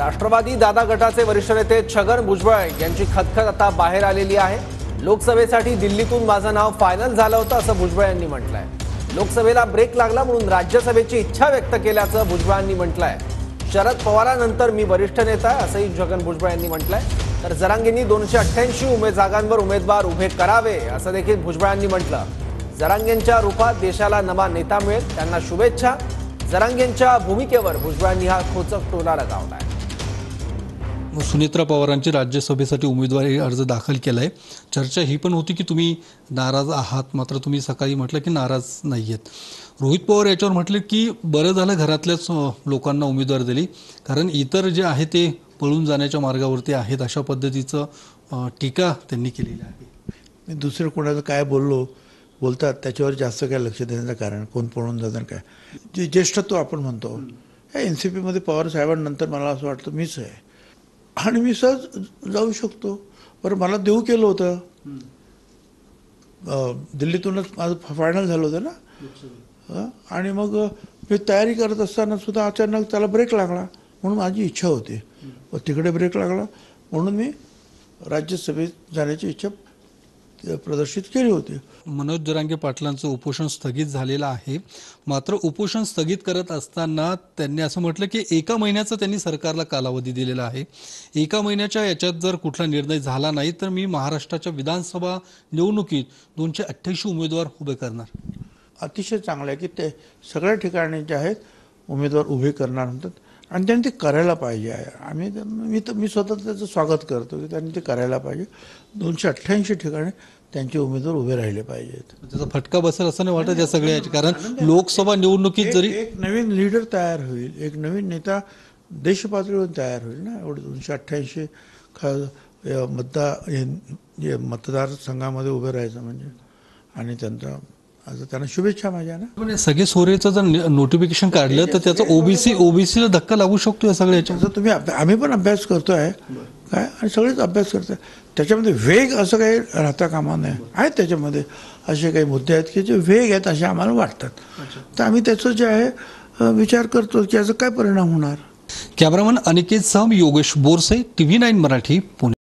राष्ट्रवादी दादा गटाचे वरिष्ठ नेते छगन भुजबळ यांची खतखत आता बाहेर आलेली आहे। लोकसभेसाठी दिल्लीतून माझं नाव फायनल झालं होतं असं भुजबळ यांनी म्हटलंय। लोकसभेला ब्रेक लागला म्हणून राज्यसभेची इच्छा व्यक्त केल्याचं भुजबळांनी म्हटलंय। शरद पवारांनंतर मी वरिष्ठ नेता आहे असंही छगन भुजबळ यांनी म्हटलंय। तर जरांगेंनी 288 जागांवर उमेदवार उभे करावे असं देखील भुजबळांनी म्हटलं। जरांगेंच्या रूपात देशाला नवा नेता मिळेल, त्यांना शुभेच्छा। जरांगेंच्या भूमिकेवर भुजबळांनी हा खोचक टोला लगावलाय। सुनेत्रा पवारांची राज्यसभेसाठी उमेदवारी अर्ज दाखल केलाय। चर्चा ही पण होती की तुम्ही नाराज आहात, मात्र तुम्ही सकाळी म्हटलं की नाराज नाहीयेत। रोहित पवार याच्यावर म्हटले की बरं झालं घरातल्याच लोकांना उमेदवार दिली, कारण इतर जे आहे ते पळून जाण्याच्या मार्गावरती आहेत, अशा पद्धतीचं टीका त्यांनी केलेली आहे। मी दुसरं कोणाचं काय बोलतात त्याच्यावर जास्त काय लक्ष देण्याचं कारण, कोण पळून जातं काय, जे ज्येष्ठत्व आपण म्हणतो या NCP मध्ये पवार साहेबांनंतर मला असं वाटतं मीच आहे आणि मी सहज जाऊ शकतो। बरं, मला देऊ केलं होतं, दिल्लीतूनच माझं फायनल झालं होतं ना, आणि मग मी तयारी करत असताना सुद्धा अचानक त्याला ब्रेक लागला, म्हणून माझी इच्छा होती व तिकडे ब्रेक लागला म्हणून मी राज्यसभेत जाण्याची इच्छा प्रदर्शित केली होती। मनोज जरांगे पाटलांचं उपोषण स्थगित झालेलं आहे, मात्र उपोषण स्थगित करत असताना त्यांनी असं म्हटलं की 1 महिन्याचा त्यांनी सरकारला कालावधी दिलेला आहे। 1 महिन्याच्या याच्यात जर कुठला निर्णय झाला नाही तर मी महाराष्ट्राच्या विधानसभा निवडणुकीत 288 उमेदवार उभे करणार। अतिशय चांगलं आहे की ते सगळ्या ठिकाणी जे आहेत उमेदवार उभे करणार म्हणतात आणि त्यांनी ते करायला पाहिजे आहे। मी स्वतः त्याचं स्वागत करतो की त्यांनी ते करायला पाहिजे। 288 ठिकाणी त्यांचे उमेदवार उभे राहिले पाहिजेत। त्याचा फटका बसेल असं नाही वाटत या सगळ्याची, कारण लोकसभा निवडणुकीत जरी एक नवीन लीडर तयार होईल, एक नवीन नेता देश पातळीवर तयार होईल ना। एवढे 288 मतदारसंघामध्ये उभे राहायचं म्हणजे, आणि त्यांना शुभेच्छा माझ्या ना। सगळे सोरेचं जर नोटिफिकेशन काढलं तर त्याचा ओबीसीला धक्का लागू शकतो या सगळ्याच्या। आम्ही पण अभ्यास करतोय काय, आणि सगळेच अभ्यास करतोय। त्याच्यामध्ये वेग असं काही राहता कामा नये। आहेत त्याच्यामध्ये असे काही मुद्दे आहेत की जे वेग आहेत असे आम्हाला वाटतात, तर आम्ही त्याचं जे आहे विचार करतो की याचा काय परिणाम होणार। कॅमेरामन अनिकेत सह योगेश बोरसे, TV9 मराठी, पुणे।